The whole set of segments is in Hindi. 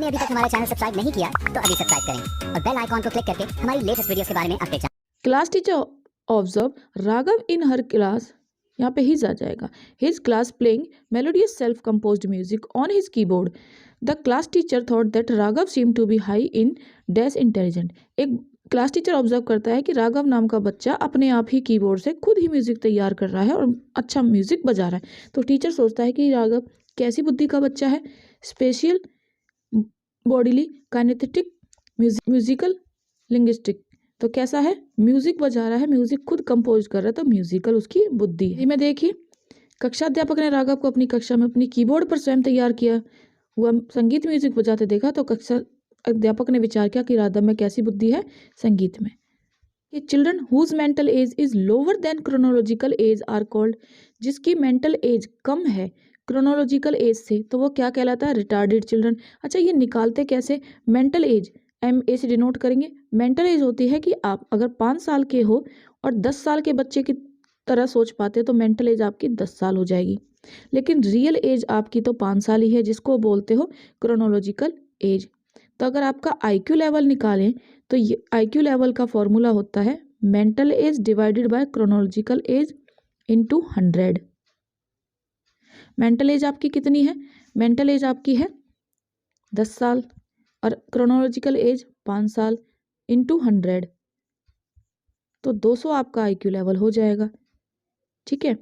आपने अभी तक हमारा चैनल सब्सक्राइब नहीं किया तो अभी सब्सक्राइब करें और बेल आइकॉन को क्लिक करके हमारी लेटेस्ट वीडियोस के बारे में अपडेट जानें। Class teacher observe Raghav in her class, यहाँ पे हिज आ जाएगा, his class playing melodious self composed music on his keyboard. The class teacher thought that Raghav seem to be high in dash intelligent. एक क्लास टीचर ऑब्जर्व करता है कि राघव नाम का बच्चा अपने आप ही कीबोर्ड से खुद ही म्यूजिक तैयार कर रहा है और अच्छा म्यूजिक बजा रहा है। तो टीचर सोचता है कि राघव कैसी बुद्धि का बच्चा है, स्पेशियल, बॉडीली, काइनेथेटिक, म्यूजिकल, लिंग्विस्टिक। तो कैसा है, म्यूजिक बजा रहा है, म्यूजिक खुद कंपोज कर रहा है, तो म्यूजिकल उसकी बुद्धि है। में देखिए, कक्षा अध्यापक ने राघव को अपनी कक्षा में अपनी कीबोर्ड पर स्वयं तैयार किया हुआ संगीत म्यूजिक बजाते देखा तो कक्षा अध्यापक ने विचार किया कि राघव में कैसी बुद्धि है संगीत में। ये children whose mental age is lower than chronological age are called, जिसकी मेंटल एज कम है क्रोनोलॉजिकल एज से तो वो क्या कहलाता है, रिटार्डेड चिल्ड्रन। अच्छा, ये निकालते कैसे, मेंटल एज MA से डिनोट करेंगे। मेंटल एज होती है कि आप अगर 5 साल के हो और 10 साल के बच्चे की तरह सोच पाते हो तो मेंटल एज आपकी 10 साल हो जाएगी, लेकिन रियल एज आपकी तो 5 साल ही है, जिसको बोलते हो क्रोनोलॉजिकल एज। तो अगर आपका IQ लेवल निकालें तो ये IQ लेवल का फॉर्मूला होता है mental as divided by chronological age into 100। Mental as आपकी कितनी है, मेंटल एज आपकी है 10 साल और क्रोनोलॉजिकल एज 5 साल इंटू 100, तो 200 आपका IQ लेवल हो जाएगा। ठीक है,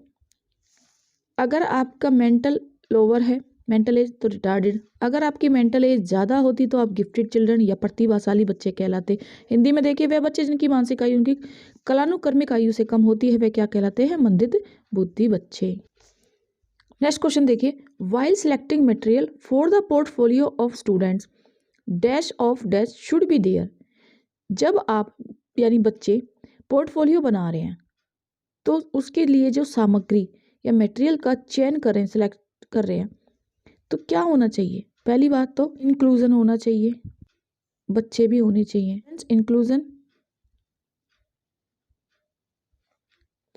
अगर आपका मेंटल लोअर है मेंटल एज तो रिटार्डेड, अगर आपकी मेंटल एज ज़्यादा होती तो आप गिफ्टेड चिल्ड्रन या प्रतिभाशाली बच्चे कहलाते। हिंदी में देखिए, वे बच्चे जिनकी मानसिक आयु उनकी कलानुक्रमिक आयु से कम होती है वे क्या कहलाते हैं, मंदित बुद्धि बच्चे। नेक्स्ट क्वेश्चन देखिए, while selecting material for the portfolio of students dash of dash should be there. जब आप यानी बच्चे पोर्टफोलियो बना रहे हैं तो उसके लिए जो सामग्री या मटेरियल का चयन कर रहे हैं, सिलेक्ट कर रहे हैं, तो क्या होना चाहिए, पहली बात तो इंक्लूजन होना चाहिए, बच्चे भी होने चाहिए, इंक्लूजन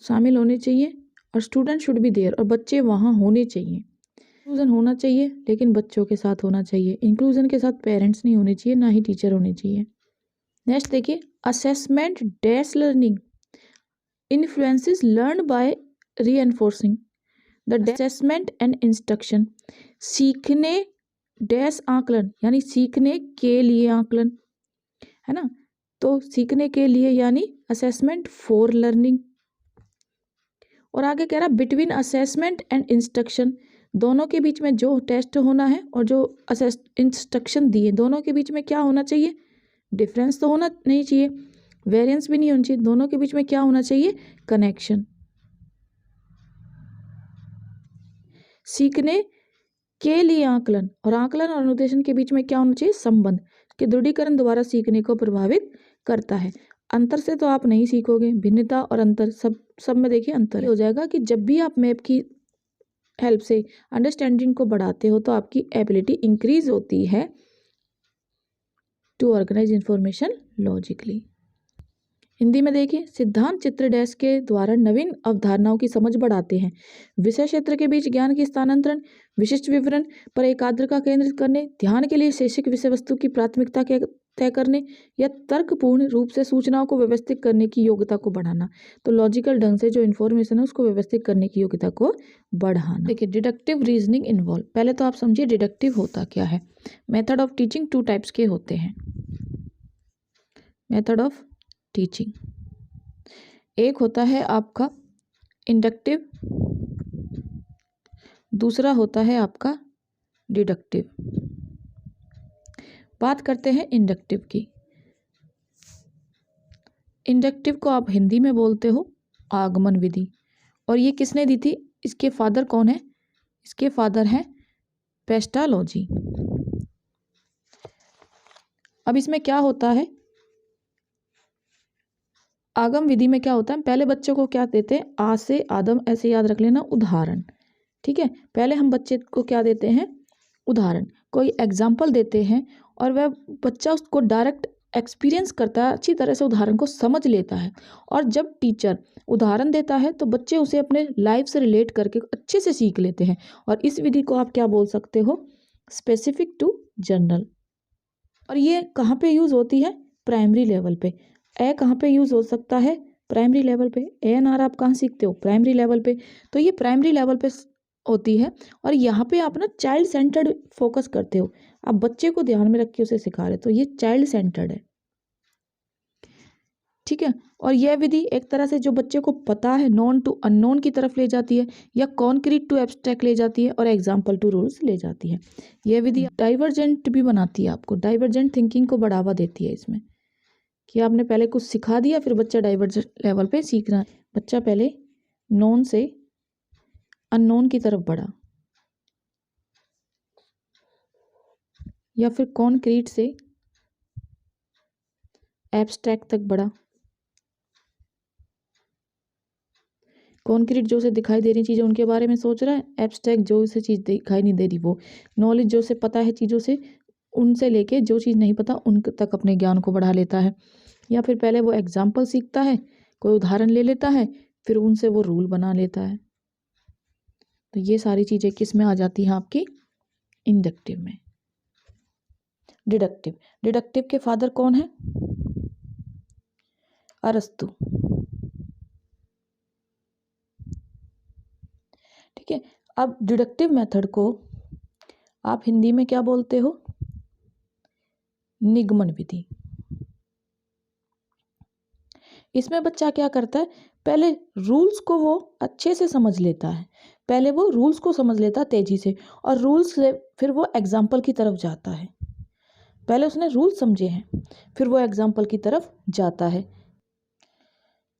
शामिल होने चाहिए और स्टूडेंट शुड बी देयर और बच्चे वहाँ होने चाहिए। इंक्लूजन होना चाहिए लेकिन बच्चों के साथ होना चाहिए, इंक्लूजन के साथ पेरेंट्स नहीं होने चाहिए, ना ही टीचर होने चाहिए। नेक्स्ट देखिए, assessment dash learning influences learn by reinforcing the assessment and instruction. सीखने डैश आकलन यानी सीखने के लिए आकलन है ना, तो सीखने के लिए यानी असेसमेंट फॉर लर्निंग। और आगे कह रहा बिटवीन असेसमेंट एंड इंस्ट्रक्शन, दोनों के बीच में जो टेस्ट होना है और जो इंस्ट्रक्शन दिए दोनों के बीच में क्या होना चाहिए, डिफरेंस तो होना नहीं चाहिए, वेरिएंस भी नहीं होनी चाहिए, दोनों के बीच में क्या होना चाहिए, कनेक्शन। सीखने के लिए आकलन और आकलन और अनुदेशन के बीच में क्या होना चाहिए, संबंध के दृढ़ीकरण द्वारा सीखने को प्रभावित करता है। अंतर से तो आप नहीं सीखोगे, भिन्नता और अंतर सब में देखिए अंतर हो जाएगा कि जब भी आप मैप की हेल्प से अंडरस्टैंडिंग को बढ़ाते हो तो आपकी एबिलिटी इंक्रीज होती है to organise information logically. Hindi में देखिए, सिद्धांत चित्र डैश के द्वारा नवीन अवधारणाओं की समझ बढ़ाते हैं। विषय क्षेत्र के बीच ज्ञान की स्थानांतरण, विशिष्ट विवरण पर एकाग्रता केंद्रित करने, ध्यान के लिए शैक्षिक विषय वस्तु की प्राथमिकता के तय करने या तर्कपूर्ण रूप से सूचनाओं को व्यवस्थित करने की योग्यता को बढ़ाना। तो लॉजिकल ढंग से जो इन्फॉर्मेशन है उसको व्यवस्थित करने की योग्यता को बढ़ाना। देखिए, डिडक्टिव रीजनिंग इन्वॉल्व, पहले तो आप समझिए डिडक्टिव होता क्या है। मेथड ऑफ टीचिंग 2 टाइप्स के होते हैं। मेथड ऑफ टीचिंग, एक होता है आपका इंडक्टिव, दूसरा होता है आपका डिडक्टिव। बात करते हैं इंडक्टिव की। इंडक्टिव को आप हिंदी में बोलते हो आगमन विधि, और ये किसने दी थी, इसके फादर कौन है, इसके फादर हैं पेस्टालॉजी। अब इसमें क्या होता है, आगम विधि में क्या होता है, पहले बच्चों को क्या देते हैं, आ से आदम, ऐसे याद रख लेना, उदाहरण। ठीक है, पहले हम बच्चे को क्या देते हैं, उदाहरण, कोई एग्जाम्पल देते हैं और वह बच्चा उसको डायरेक्ट एक्सपीरियंस करता है, अच्छी तरह से उदाहरण को समझ लेता है। और जब टीचर उदाहरण देता है तो बच्चे उसे अपने लाइफ से रिलेट करके अच्छे से सीख लेते हैं। और इस विधि को आप क्या बोल सकते हो, स्पेसिफिक टू जनरल। और ये कहाँ पे यूज़ होती है? प्राइमरी लेवल पे। ए कहाँ पे यूज़ हो सकता है? प्राइमरी लेवल पे। ANR आप कहाँ सीखते हो? प्राइमरी लेवल पे। तो ये प्राइमरी लेवल पे होती है और यहाँ पे आप ना चाइल्ड सेंटर्ड फोकस करते हो। आप बच्चे को ध्यान में रख के उसे सिखा रहे, तो ये चाइल्ड सेंटर्ड है। ठीक है। और यह विधि एक तरह से जो बच्चे को पता है नॉन टू अननोन की तरफ ले जाती है, या कॉन्क्रीट टू एब्स्ट्रैक्ट ले जाती है, और एग्जाम्पल टू रूल्स ले जाती है। यह विधि डाइवर्जेंट भी बनाती है, आपको डाइवर्जेंट थिंकिंग को बढ़ावा देती है इसमें, कि आपने पहले कुछ सिखा दिया फिर बच्चा डाइवर्जेंट लेवल पे सीख रहा है। बच्चा पहले नॉन से अननोन की तरफ बढ़ा, या फिर कॉन्क्रीट से एब्स्ट्रैक्ट तक बढ़ा। कॉन्क्रीट जो उसे दिखाई दे रही चीज़ें उनके बारे में सोच रहा है, एब्स्ट्रैक्ट जो उसे चीज़ दिखाई नहीं दे रही वो। नॉलेज जो उसे पता है चीज़ों से, उनसे लेके जो चीज़ नहीं पता उन तक अपने ज्ञान को बढ़ा लेता है। या फिर पहले वो एग्जाम्पल सीखता है, कोई उदाहरण ले लेता है, फिर उनसे वो रूल बना लेता है। तो ये सारी चीज़ें किस में आ जाती हैं आपकी? इंडक्टिव में। डिडक्टिव। डिडक्टिव के फादर कौन है? अरस्तु। ठीक है। अब डिडक्टिव मेथड को आप हिंदी में क्या बोलते हो? निगमन विधि। इसमें बच्चा क्या करता है? पहले रूल्स को वो अच्छे से समझ लेता है, पहले वो रूल्स को समझ लेता है तेजी से, और रूल्स से फिर वो एग्जाम्पल की तरफ जाता है। पहले उसने रूल समझे हैं, फिर वो एग्जाम्पल की तरफ जाता है।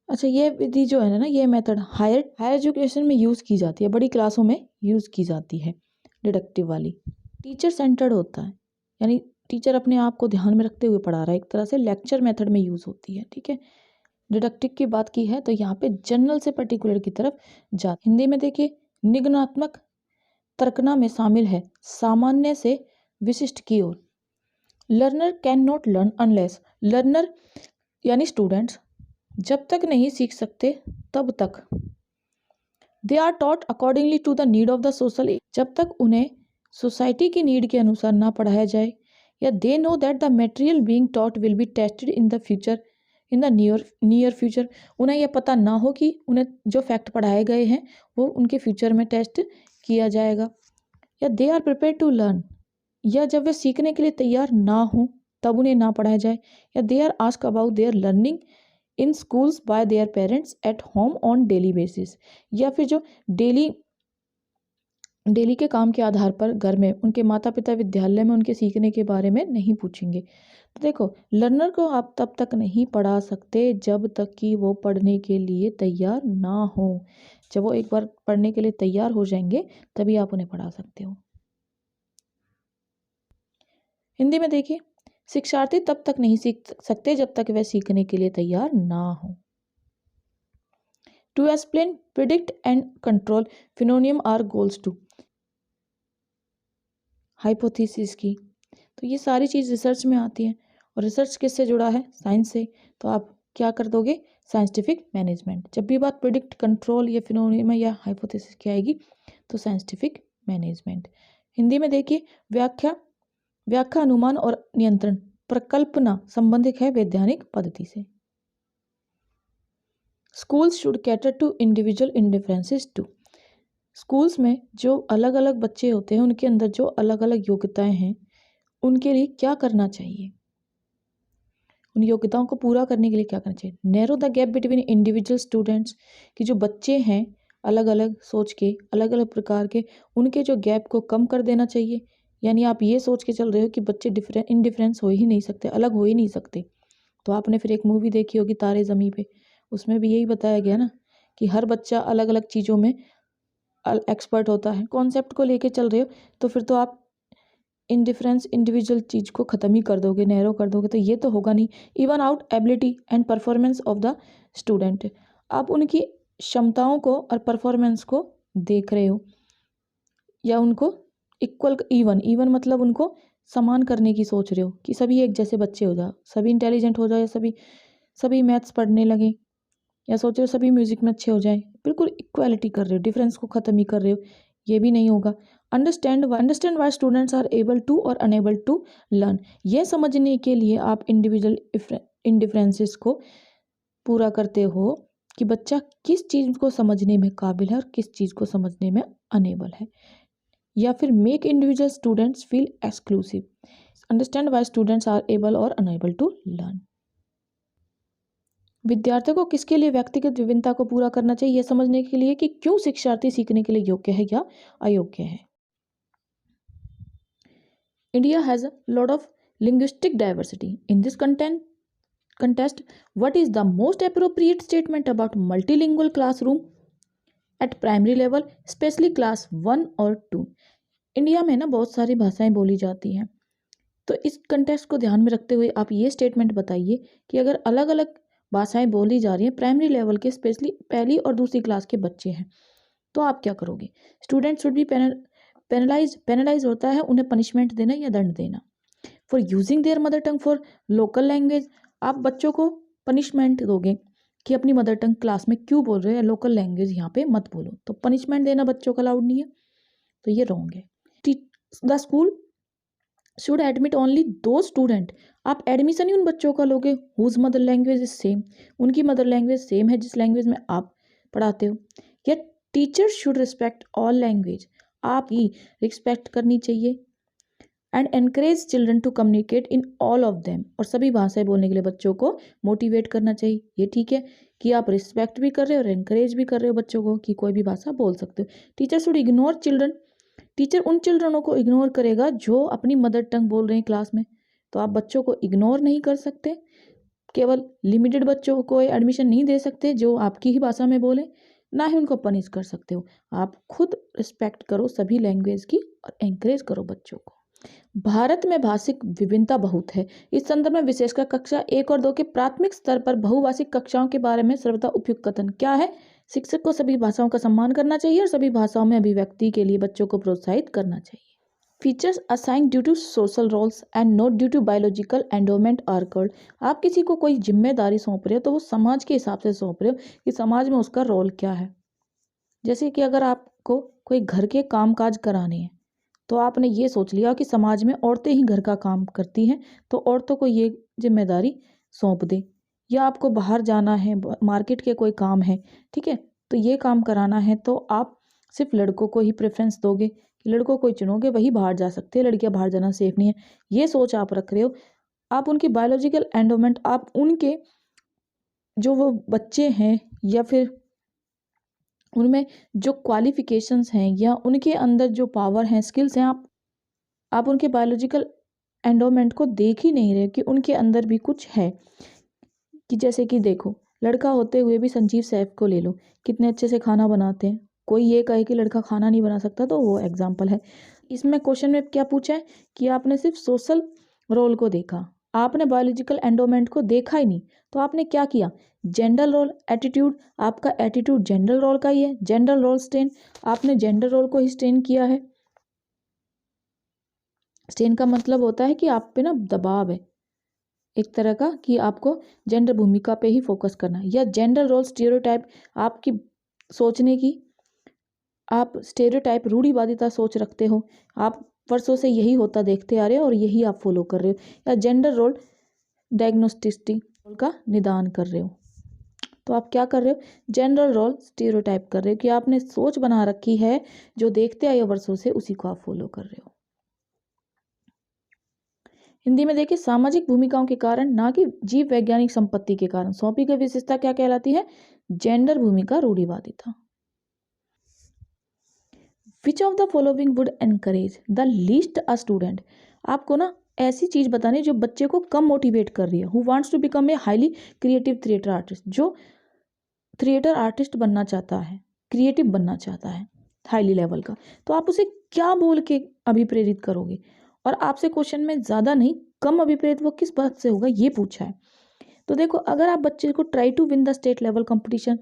अच्छा, ये विधि जो है ना, ये मेथड हायर एजुकेशन में यूज़ की जाती है, बड़ी क्लासों में यूज़ की जाती है डिडक्टिव वाली। टीचर सेंटर्ड होता है, यानी टीचर अपने आप को ध्यान में रखते हुए पढ़ा रहा है, एक तरह से लेक्चर मेथड में यूज़ होती है। ठीक है। डिडक्टिव की बात की है तो यहाँ पे जनरल से पर्टिकुलर की तरफ जा। हिंदी में देखिए, निगमनात्मक तर्कना में शामिल है सामान्य से विशिष्ट की ओर। Learner can not learn unless, learner यानी स्टूडेंट्स जब तक नहीं सीख सकते तब तक, they are taught accordingly to the need of the social, जब तक उन्हें सोसाइटी की नीड के अनुसार ना पढ़ाया जाए, या they know that the material being taught will be tested in the future, in the near future, उन्हें यह पता ना हो कि उन्हें जो फैक्ट पढ़ाए गए हैं वो उनके फ्यूचर में टेस्ट किया जाएगा, या they are prepare to learn, या जब वे सीखने के लिए तैयार ना हो तब उन्हें ना पढ़ाया जाए, या they are ask about their learning in schools by their parents at home on daily basis, या फिर जो डेली के काम के आधार पर घर में उनके माता पिता विद्यालय में उनके सीखने के बारे में नहीं पूछेंगे। तो देखो, लर्नर को आप तब तक नहीं पढ़ा सकते जब तक कि वो पढ़ने के लिए तैयार ना हो। जब वो एक बार पढ़ने के लिए तैयार हो जाएंगे तभी आप उन्हें पढ़ा सकते हो। हिंदी में देखिए, शिक्षार्थी तब तक नहीं सीख सकते जब तक वह सीखने के लिए तैयार ना हो। To explain, predict and control phenomenon are goals to, hypothesis की। तो ये सारी चीज़ रिसर्च में आती है, और रिसर्च किससे जुड़ा है? साइंस से। तो आप क्या कर दोगे? Scientific management. जब भी बात प्रिडिक्ट, कंट्रोल या फिनोनियम या हाइपोथेसिस की आएगी तो साइंटिफिक मैनेजमेंट। हिंदी में देखिए, व्याख्या, अनुमान और नियंत्रण, प्रकल्पना संबंधित है वैज्ञानिक पद्धति से। Schools should cater to individual indifferences to, schools में जो अलग अलग बच्चे होते हैं उनके अंदर जो अलग अलग योग्यताएं हैं उनके लिए क्या करना चाहिए, उन योग्यताओं को पूरा करने के लिए क्या करना चाहिए। Narrow the gap between individual students, कि जो बच्चे हैं अलग अलग सोच के, अलग अलग प्रकार के, उनके जो गैप को कम कर देना चाहिए। यानी आप ये सोच के चल रहे हो कि बच्चे इनडिफरेंस हो ही नहीं सकते, अलग हो ही नहीं सकते। तो आपने फिर एक मूवी देखी होगी तारे ज़मीं पे, उसमें भी यही बताया गया ना कि हर बच्चा अलग अलग चीज़ों में एक्सपर्ट होता है। कॉन्सेप्ट को लेके चल रहे हो तो फिर तो आप इनडिफरेंस, इंडिविजुअल चीज़ को ख़त्म ही कर दोगे, नैरो कर दोगे, तो ये तो होगा नहीं। Even out ability and performance of the student, आप उनकी क्षमताओं को और परफॉर्मेंस को देख रहे हो, या उनको इक्वल, इवन मतलब उनको समान करने की सोच रहे हो कि सभी एक जैसे बच्चे हो जाओ, सभी इंटेलिजेंट हो जाए, या सभी मैथ्स पढ़ने लगे, या सोच रहे हो सभी म्यूज़िक में अच्छे हो जाए। बिल्कुल इक्वालिटी कर रहे हो, डिफरेंस को ख़त्म ही कर रहे हो। ये भी नहीं होगा। Understand why students are able to और अनेबल टू लर्न, ये समझने के लिए आप इंडिविजुअल इंडिफरेंसेस को पूरा करते हो कि बच्चा किस चीज़ को समझने में काबिल है और किस चीज़ को समझने में अनेबल है। या फिर make individual students feel exclusive, understand why students are able और अनेबल टू लर्न। विद्यार्थियों को किसके लिए व्यक्तिगत विभिन्नता को पूरा करना चाहिए, यह समझने के लिए कि क्यों शिक्षार्थी सीखने के लिए योग्य है या अयोग्य है। India has a lot of linguistic diversity in this contest, what is the most appropriate statement about multilingual classroom at primary level, especially class 1 और 2? इंडिया में ना बहुत सारी भाषाएं बोली जाती हैं, तो इस कंटेस्ट को ध्यान में रखते हुए आप ये स्टेटमेंट बताइए कि अगर अलग अलग भाषाएं बोली जा रही हैं प्राइमरी लेवल के, स्पेशली पहली और दूसरी क्लास के बच्चे हैं, तो आप क्या करोगे। स्टूडेंट शुड बी पेनलाइज होता है उन्हें पनिशमेंट देना या दंड देना। For using their mother tongue for local language, आप बच्चों को पनिशमेंट दोगे कि अपनी मदर टंग क्लास में क्यों बोल रहे हो, लोकल लैंग्वेज यहाँ पे मत बोलो, तो पनिशमेंट देना बच्चों का अलाउड नहीं है, तो ये रॉन्ग है। The school should admit only those student, आप एडमिशन ही उन बच्चों का लोगे whose mother language is same, उनकी मदर लैंग्वेज सेम है जिस लैंग्वेज में आप पढ़ाते हो। या teacher should respect all language, आप ही रिस्पेक्ट करनी चाहिए। And encourage children to communicate in all of them, और सभी भाषाएं बोलने के लिए बच्चों को मोटिवेट करना चाहिए। ये ठीक है कि आप रिस्पेक्ट भी कर रहे हो और एनकरेज भी कर रहे हो बच्चों को कि कोई भी भाषा बोल सकते हो। Teacher should ignore children, teacher उन चिल्ड्रनों को इग्नोर करेगा जो अपनी मदर टंग बोल रहे हैं क्लास में, तो आप बच्चों को इग्नोर नहीं कर सकते। केवल लिमिटेड बच्चों को एडमिशन नहीं दे सकते जो आपकी ही भाषा में बोले, ना ही उनको पनिश कर सकते हो। आप खुद रिस्पेक्ट करो सभी लैंग्वेज की और एनकरेज करो बच्चों को। भारत में भाषिक विभिन्नता बहुत है, इस संदर्भ में विशेषकर कक्षा 1 और 2 के प्राथमिक स्तर पर बहुभाषिक कक्षाओं के बारे में सर्वथा उपयुक्त कथन क्या है। शिक्षक को सभी भाषाओं का सम्मान करना चाहिए और सभी भाषाओं में अभिव्यक्ति के लिए बच्चों को प्रोत्साहित करना चाहिए। Features assigned due to social roles and not due to biological endowment are called, आप किसी को कोई जिम्मेदारी सौंप रहे हो तो वो समाज के हिसाब से सौंप रहे हो कि समाज में उसका रोल क्या है। जैसे कि अगर आपको कोई घर के काम काज कराने हैं तो आपने ये सोच लिया कि समाज में औरतें ही घर का काम करती हैं, तो औरतों को ये जिम्मेदारी सौंप दे। या आपको बाहर जाना है, मार्केट के कोई काम है, ठीक है, तो ये काम कराना है, तो आप सिर्फ लड़कों को ही प्रेफरेंस दोगे कि लड़कों को ही चुनोगे, वही बाहर जा सकते हैं, लड़कियां बाहर जाना सेफ नहीं है। ये सोच आप रख रहे हो। आप उनकी बायोलॉजिकल एंडोमेंट, आप उनके जो वो बच्चे हैं या फिर उनमें जो क्वालिफिकेशंस हैं या उनके अंदर जो पावर हैं, स्किल्स हैं, आप उनके बायोलॉजिकल एंडोमेंट को देख ही नहीं रहे कि उनके अंदर भी कुछ है। कि जैसे कि देखो, लड़का होते हुए भी संजीव सैफ को ले लो, कितने अच्छे से खाना बनाते हैं। कोई ये कहे कि लड़का खाना नहीं बना सकता तो वो एग्जाम्पल है। इसमें क्वेश्चन में क्या पूछा है कि आपने सिर्फ सोशल रोल को देखा, आपने बायोलॉजिकल एंडोमेंट को देखा ही नहीं, तो आपने क्या किया, जेंडर रोल एटीट्यूड, आपका एटीट्यूड जेंडर रोल का ही है, जेंडर रोल स्टेन, आपने जेंडर रोल को ही स्टेन किया है। स्टेन का मतलब होता है कि आप पे ना दबाव है एक तरह का कि आपको जेंडर भूमिका पे ही फोकस करना, या जेंडर रोल स्टीरियोटाइप, आपकी सोचने की, आप स्टेरियोटाइप रूढ़िवादिता सोच रखते हो, आप वर्षों से यही होता देखते आ रहे हो और यही आप फॉलो कर रहे हो। या जेंडर रोल डायग्नोस्टिसिटी का निदान कर रहे हो, तो आप क्या कर रहे हो, जेंडर रोल स्टीरियोटाइप कर रहे हो कि आपने सोच बना रखी है जो देखते आए हो वर्षों से, उसी को आप फॉलो कर रहे हो। हिंदी में देखिए, सामाजिक भूमिकाओं के कारण, ना कि जीव वैज्ञानिक संपत्ति के कारण सौंपी गई विशेषता क्या कहलाती है, जेंडर भूमिका रूढ़िवादिता। Which of the following would encourage the least a student, आपको ना ऐसी चीज बतानी जो बच्चे को कम मोटिवेट कर रही है। Who wants to become a highly creative theatre artist, जो थिएटर आर्टिस्ट बनना चाहता है, क्रिएटिव बनना चाहता है हाईली लेवल का, तो आप उसे क्या बोल के अभिप्रेरित करोगे। और आपसे क्वेश्चन में ज़्यादा नहीं, कम अभिप्रेरित वो किस बात से होगा ये पूछा है। तो देखो, अगर आप बच्चे को try to win the state level competition,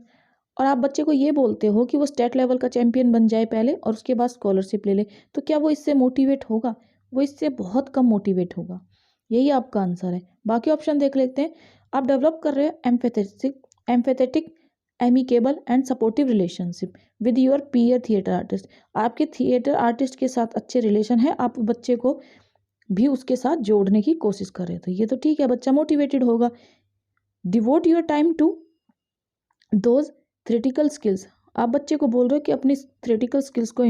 और आप बच्चे को ये बोलते हो कि वो स्टेट लेवल का चैंपियन बन जाए पहले और उसके बाद स्कॉलरशिप ले ले, तो क्या वो इससे मोटिवेट होगा, वो इससे बहुत कम मोटिवेट होगा। यही आपका आंसर है। बाकी ऑप्शन देख लेते हैं। आप डेवलप कर रहे हो empathetic amicable and supportive relationship with your peer theatre artist. आपके थिएटर आर्टिस्ट के साथ अच्छे रिलेशन है, आप बच्चे को भी उसके साथ जोड़ने की कोशिश कर रहे हो, तो ये तो ठीक है, बच्चा मोटिवेटेड होगा। Devote your time to those theoretical skills. आप बच्चे को बोल रहे हो कि अपनी थ्रेटिकल स्किल्स को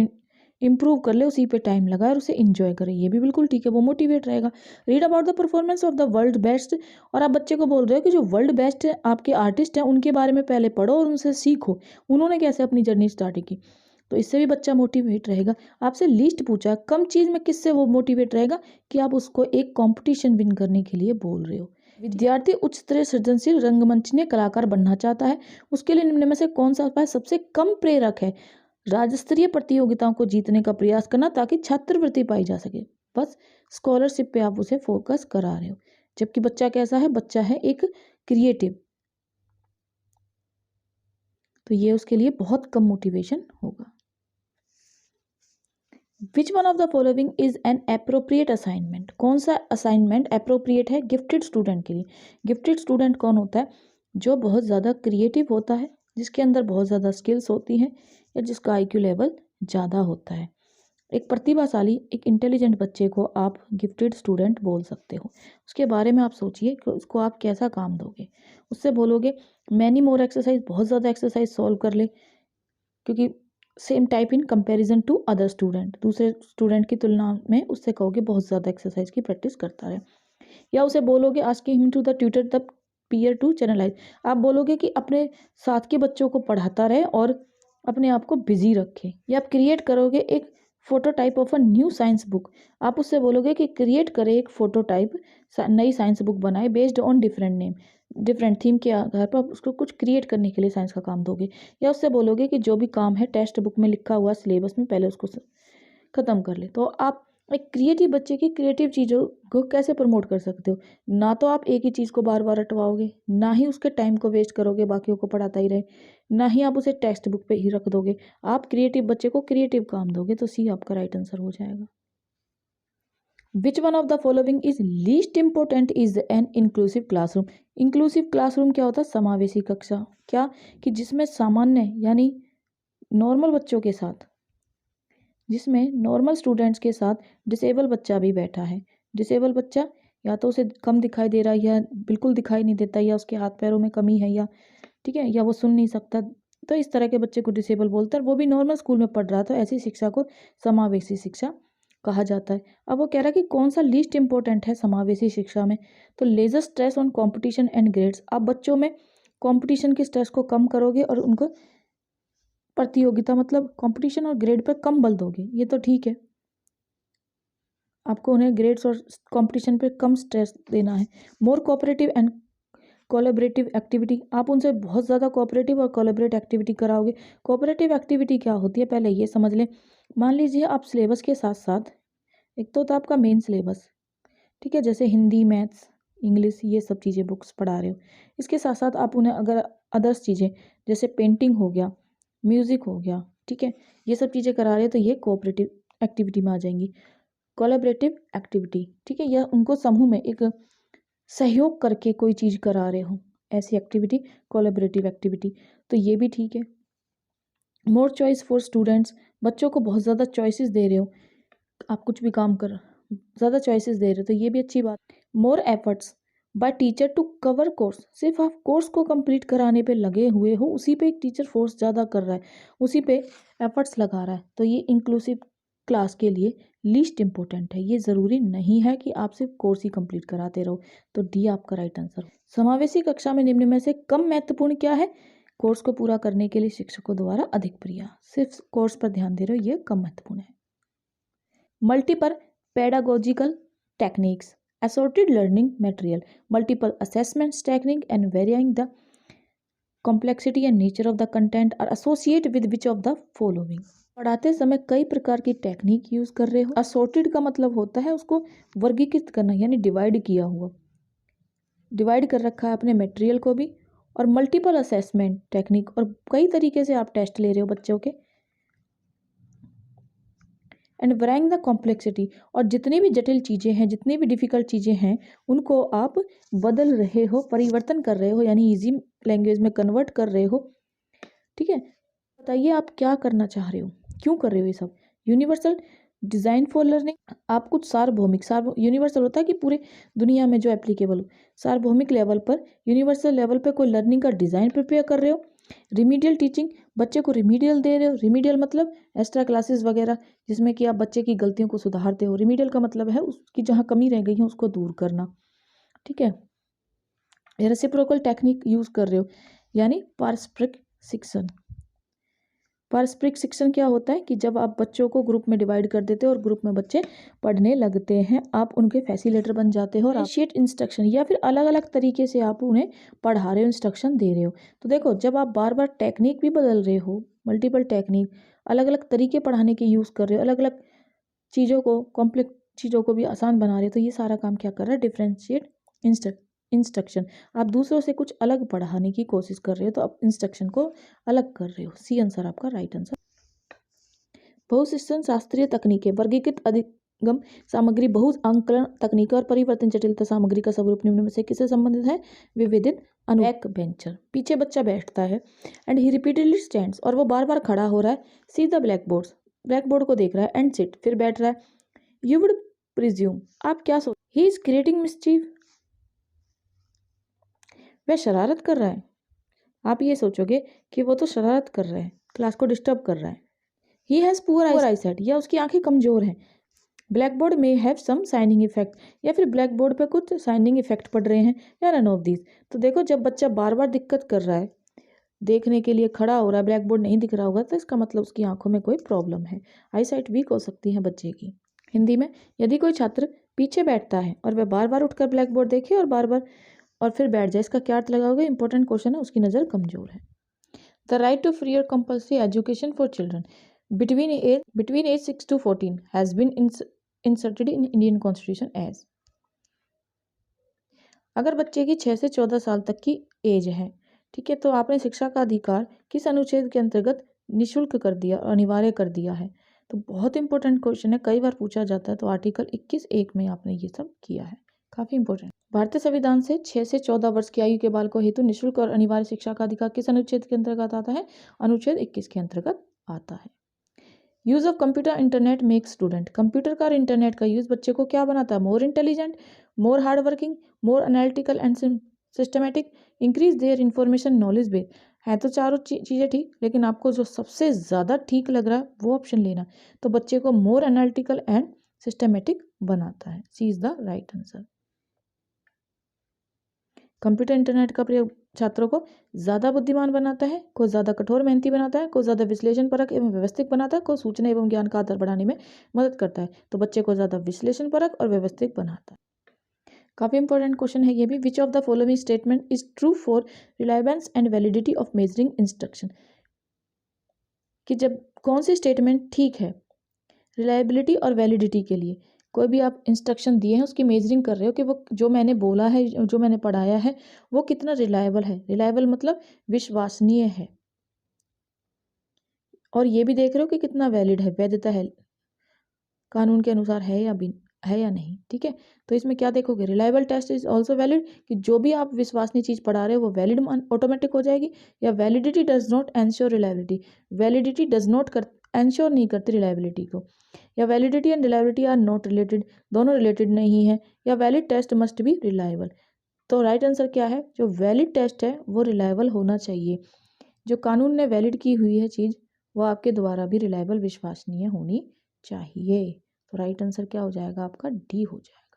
इम्प्रूव कर ले, उसी पे टाइम लगाए और उसे इंजॉय करे, ये भी बिल्कुल ठीक है, वो मोटिवेट रहेगा। Read about the performance of the world best. और आप बच्चे को बोल रहे हो कि जो वर्ल्ड बेस्ट आपके आर्टिस्ट हैं उनके बारे में पहले पढ़ो और उनसे सीखो, उन्होंने कैसे अपनी जर्नी स्टार्ट की, तो इससे भी बच्चा मोटिवेट रहेगा। आपसे लिस्ट पूछा, कम चीज़ में किससे वो मोटिवेट रहेगा कि आप उसको एक कॉम्पिटिशन विन करने के लिए बोल रहे हो। विद्यार्थी उच्च स्तरीय सृजनशील रंगमंचनीय कलाकार बनना चाहता है, उसके लिए निम्न में से कौन सा उपाय सबसे कम प्रेरक है? राज्य स्तरीय प्रतियोगिताओं को जीतने का प्रयास करना ताकि छात्रवृत्ति पाई जा सके। बस स्कॉलरशिप पे आप उसे फोकस करा रहे हो, जबकि बच्चा कैसा है, बच्चा है एक क्रिएटिव, तो ये उसके लिए बहुत कम मोटिवेशन होगा। Which one of the following is an appropriate assignment? कौन सा असाइनमेंट एप्रोप्रिएट है गिफ्टेड स्टूडेंट के लिए? गिफ्टेड स्टूडेंट कौन होता है? जो बहुत ज़्यादा क्रिएटिव होता है, जिसके अंदर बहुत ज़्यादा स्किल्स होती हैं, या जिसका आईक्यू लेवल ज़्यादा होता है। एक प्रतिभाशाली, एक इंटेलिजेंट बच्चे को आप गिफ्टेड स्टूडेंट बोल सकते हो। उसके बारे में आप सोचिए कि उसको आप कैसा काम दोगे। उससे बोलोगे मैनी मोर एक्सरसाइज, बहुत ज़्यादा एक्सरसाइज सॉल्व कर ले, क्योंकि same type in comparison to other student, दूसरे स्टूडेंट की तुलना में उससे कहोगे बहुत ज़्यादा एक्सरसाइज की प्रैक्टिस करता रहे। या उसे बोलोगे asking him to the tutor the peer to channelise. आप बोलोगे कि अपने साथ के बच्चों को पढ़ाता रहे और अपने आप को बिजी रखे। या आप क्रिएट करोगे एक phototype of a new science book. आप उससे बोलोगे कि क्रिएट करे एक फोटोटाइप, नई साइंस बुक बनाए based on different name, different theme के आधार पर आप उसको कुछ क्रिएट करने के लिए साइंस का काम दोगे। या उससे बोलोगे कि जो भी काम है टेक्स्ट बुक में लिखा हुआ सिलेबस में पहले उसको ख़त्म कर ले। तो आप एक क्रिएटिव बच्चे की क्रिएटिव चीज़ों को कैसे प्रमोट कर सकते हो? ना तो आप एक ही चीज़ को बार बार रटवाओगे, ना ही उसके टाइम को वेस्ट करोगे बाकियों को पढ़ाता ही रहे, ना ही आप उसे टेक्स्ट बुक पे ही रख दोगे। आप क्रिएटिव बच्चे को क्रिएटिव काम दोगे, तो सी आपका राइट आंसर हो जाएगा। Which one of the following is least important is an inclusive classroom? Inclusive classroom क्या होता है? समावेशी कक्षा। क्या? कि जिसमें सामान्य यानी नॉर्मल बच्चों के साथ, जिसमें नॉर्मल स्टूडेंट्स के साथ डिसेबल बच्चा भी बैठा है। डिसेबल बच्चा या तो उसे कम दिखाई दे रहा है, या बिल्कुल दिखाई नहीं देता, या उसके हाथ पैरों में कमी है, या ठीक है, या वो सुन नहीं सकता, तो इस तरह के बच्चे को डिसेबल बोलते हैं। वो भी नॉर्मल स्कूल में पढ़ रहा था, ऐसी शिक्षा को समावेशी शिक्षा कहा जाता है। अब वो कह रहा है कि कौन सा लीस्ट इंपॉर्टेंट है समावेशी शिक्षा में, तो lesser stress on competition and grades. आप बच्चों में कॉम्पिटिशन के स्ट्रेस को कम करोगे और उनको प्रतियोगिता मतलब कंपटीशन और ग्रेड पर कम बल दोगे, ये तो ठीक है। आपको उन्हें ग्रेड्स और कंपटीशन पर कम स्ट्रेस देना है। मोर कोऑपरेटिव एंड कोलैबोरेटिव एक्टिविटी। आप उनसे बहुत ज़्यादा कोऑपरेटिव और कोलैबोरेट एक्टिविटी कराओगे। कोऑपरेटिव एक्टिविटी क्या होती है पहले ये समझ लें। मान लीजिए आप सिलेबस के साथ साथ, एक तो होता है आपका मेन सिलेबस, ठीक है, जैसे हिंदी, मैथ्स, इंग्लिश, ये सब चीज़ें बुक्स पढ़ा रहे हो। इसके साथ साथ आप उन्हें अगर अदर्स चीज़ें जैसे पेंटिंग हो गया, म्यूज़िक हो गया, ठीक है, ये सब चीज़ें करा रहे हो, तो ये कोऑपरेटिव एक्टिविटी में आ जाएंगी। कोलैबोरेटिव एक्टिविटी, ठीक है, या उनको समूह में एक सहयोग करके कोई चीज़ करा रहे हो, ऐसी एक्टिविटी कोलैबोरेटिव एक्टिविटी, तो ये भी ठीक है। मोर चॉइस फॉर स्टूडेंट्स, बच्चों को बहुत ज़्यादा चॉइसेस दे रहे हो, आप कुछ भी काम कर ज़्यादा चॉइसेस दे रहे हो, तो ये भी अच्छी बात। More efforts by teacher to cover course, सिर्फ आप कोर्स को कंप्लीट कराने पे लगे हुए हो, उसी पे एक टीचर फोर्स ज़्यादा कर रहा है, उसी पे एफर्ट्स लगा रहा है, तो ये इंक्लूसिव क्लास के लिए लीस्ट इंपॉर्टेंट है। ये ज़रूरी नहीं है कि आप सिर्फ कोर्स ही कंप्लीट कराते रहो, तो डी आपका राइट आंसर। समावेशी कक्षा में निम्न में से कम महत्वपूर्ण क्या है? कोर्स को पूरा करने के लिए शिक्षकों द्वारा अधिक प्रयास, सिर्फ कोर्स पर ध्यान दे रहे हो, ये कम महत्वपूर्ण है। Multiple pedagogical techniques, assorted learning material, multiple assessments technique and varying the complexity and nature of the content are associated with which of the following? पढ़ाते समय कई प्रकार की टेक्निक यूज़ कर रहे हो। असॉर्टेड का मतलब होता है उसको वर्गीकृत करना, यानी डिवाइड किया हुआ, डिवाइड कर रखा है अपने मटेरियल को भी। और मल्टीपल असेसमेंट टेक्निक, और कई तरीके से आप टेस्ट ले रहे हो बच्चों के। एंड वैराइंग द कॉम्प्लेक्सिटी, और जितनी भी जटिल चीज़ें हैं, जितनी भी डिफ़िकल्ट चीज़ें हैं, उनको आप बदल रहे हो, परिवर्तन कर रहे हो, यानी इजी लैंग्वेज में कन्वर्ट कर रहे हो, ठीक है, बताइए आप क्या करना चाह रहे हो, क्यों कर रहे हो ये सब। यूनिवर्सल डिज़ाइन फॉर लर्निंग, आप कुछ सार्वभौमिक यूनिवर्सल होता है कि पूरे दुनिया में जो एप्लीकेबल हो, सार्वभौमिक लेवल पर, यूनिवर्सल लेवल पर कोई लर्निंग का डिज़ाइन प्रिपेयर कर रहे हो। रिमीडियल टीचिंग, बच्चे को रिमीडियल दे रहे हो। रिमीडियल मतलब एक्स्ट्रा क्लासेस वगैरह जिसमें कि आप बच्चे की गलतियों को सुधारते हो। रिमीडियल का मतलब है उसकी जहाँ कमी रह गई है उसको दूर करना, ठीक है। रेसिप्रोकल टेक्निक यूज़ कर रहे हो, यानी पारस्परिक शिक्षण। पारस्परिक शिक्षण क्या होता है कि जब आप बच्चों को ग्रुप में डिवाइड कर देते हो और ग्रुप में बच्चे पढ़ने लगते हैं, आप उनके फैसिलिटेटर बन जाते हो और इनिशिएट इंस्ट्रक्शन, या फिर अलग अलग तरीके से आप उन्हें पढ़ा रहे हो, इंस्ट्रक्शन दे रहे हो। तो देखो, जब आप बार बार टेक्निक भी बदल रहे हो, मल्टीपल टेक्निक, अलग अलग तरीके पढ़ाने के यूज़ कर रहे हो, अलग अलग चीज़ों को, कॉम्प्लेक्स चीज़ों को भी आसान बना रहे हो, तो ये सारा काम क्या कर रहा है, डिफ्रेंशिएट इंस्ट्रक्शन। आप दूसरों से कुछ अलग पढ़ाने की कोशिश कर रहे हो, तो आप इंस्ट्रक्शन को अलग कर रहे हो। सी आंसर आपका राइट आंसर। बहुशिक्षण शास्त्रीय तकनीकें, वर्गीकृत अधिगम सामग्री, बहु आंकलन तकनीक और परिवर्तन जटिलता सामग्री का स्वरूप निम्न में से किससे संबंधित है। विविधित बैक बेंचर, पीछे बच्चा बैठता है एंड ही रिपीटेडली स्टैंड्स, और वो बार बार खड़ा हो रहा है। सी द ब्लैक बोर्ड को देख रहा है, एंड सिट, फिर बैठ रहा है। यू वुड प्रिज्यूम, आप क्या सोच, ही इज क्रिएटिंग मिसचीफ, वह शरारत कर रहा है। आप ये सोचोगे कि वो तो शरारत कर रहा है, क्लास को डिस्टर्ब कर रहा है। ही हैज़ पुअर आईसाइट, या उसकी आंखें कमजोर हैं। ब्लैक बोर्ड में हैव सम साइनिंग इफेक्ट, या फिर ब्लैक बोर्ड पे कुछ साइनिंग इफेक्ट पड़ रहे हैं, या नन ऑफ दीज। तो देखो, जब बच्चा बार बार दिक्कत कर रहा है, देखने के लिए खड़ा हो रहा है, ब्लैक बोर्ड नहीं दिख रहा होगा, तो इसका मतलब उसकी आंखों में कोई प्रॉब्लम है, आईसाइट वीक हो सकती है बच्चे की। हिंदी में, यदि कोई छात्र पीछे बैठता है और वह बार बार उठकर ब्लैक बोर्ड देखे और बार बार और फिर बैठ जाए, इसका क्या अर्थ लगाओगे, इंपॉर्टेंट क्वेश्चन है, उसकी नज़र कमजोर है। द राइट टू फ्री और compulsory education for children between age 6 to 14 has been inserted in Indian Constitution as, अगर बच्चे की 6 से 14 साल तक की एज है, ठीक है, तो आपने शिक्षा का अधिकार किस अनुच्छेद के अंतर्गत निःशुल्क कर दिया, अनिवार्य कर दिया है। तो बहुत इंपॉर्टेंट क्वेश्चन है, कई बार पूछा जाता है। तो आर्टिकल 21(1) में आपने ये सब किया है, काफ़ी इंपॉर्टेंट। भारतीय संविधान से 6 से 14 वर्ष की आयु के बालकों हेतु निःशुल्क और अनिवार्य शिक्षा का अधिकार किस अनुच्छेद के अंतर्गत आता है, अनुच्छेद 21 के अंतर्गत आता है। Use of computer internet make student, computer का और इंटरनेट का यूज़ बच्चे को क्या बनाता है, more intelligent, more hard working, more analytical and systematic, increase their information knowledge base. है तो चारों चीज़ें ठीक, लेकिन आपको जो सबसे ज़्यादा ठीक लग रहा है वो ऑप्शन लेना। तो बच्चे को मोर एनालिटिकल एंड सिस्टमेटिक बनाता है। C is the right answer. Computer internet का प्रयोग छात्रों को ज़्यादा बुद्धिमान बनाता है, को ज़्यादा कठोर मेहनती बनाता है, को ज़्यादा विश्लेषण परक एवं व्यवस्थित बनाता है, को सूचना एवं ज्ञान का आधार बढ़ाने में मदद करता है। तो बच्चे को ज़्यादा विश्लेषण परक और व्यवस्थित बनाता है। काफ़ी इंपॉर्टेंट क्वेश्चन है ये भी। Which of the following statement is true for reliability and validity of measuring instruction, कि जब कौन सी स्टेटमेंट ठीक है रिलायबिलिटी और वैलिडिटी के लिए। कोई भी आप इंस्ट्रक्शन दिए हैं, उसकी मेजरिंग कर रहे हो कि वो जो मैंने बोला है, जो मैंने पढ़ाया है, वो कितना रिलायबल है। रिलायबल मतलब विश्वसनीय है, और ये भी देख रहे हो कि कितना वैलिड है, वैधता है, कानून के अनुसार है या नहीं, ठीक है। तो इसमें क्या देखोगे, reliable test is also valid, कि जो भी आप विश्वसनीय चीज़ पढ़ा रहे हो वो वैलिड ऑटोमेटिक हो जाएगी। या validity does not ensure reliability, validity does not ensure नहीं करती रिलायबिलिटी को। या validity and reliability are not related, दोनों रिलेटेड नहीं है। या valid test must be reliable. तो राइट आंसर क्या है, जो वैलिड टेस्ट है वो रिलायबल होना चाहिए। जो कानून ने वैलिड की हुई है चीज़, वो आपके द्वारा भी रिलायबल विश्वसनीय होनी चाहिए। तो राइट आंसर क्या हो जाएगा आपका, डी हो जाएगा।